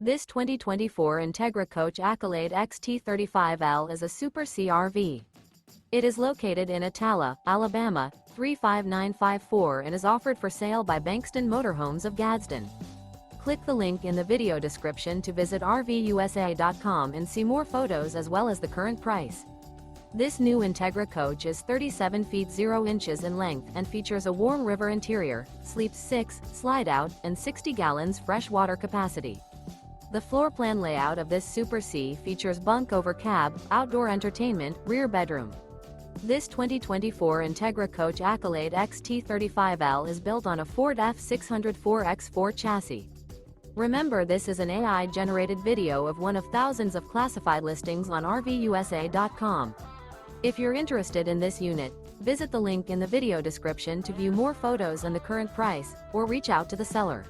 This 2024 Entegra Coach Accolade XT 35L is a Super CRV. It is located in Attalla, Alabama, 35954 and is offered for sale by Bankston Motorhomes of Gadsden. Click the link in the video description to visit RVUSA.com and see more photos as well as the current price. This new Entegra Coach is 37 feet 0 inches in length and features a warm river interior, sleeps 6, slide-out, and 60 gallons fresh water capacity. The floor plan layout of this Super C features bunk over cab, outdoor entertainment, rear bedroom. This 2024 Entegra Coach Accolade XT 35L is built on a Ford F600 4x4 chassis. Remember, this is an AI-generated video of one of thousands of classified listings on RVUSA.com. If you're interested in this unit, visit the link in the video description to view more photos and the current price, or reach out to the seller.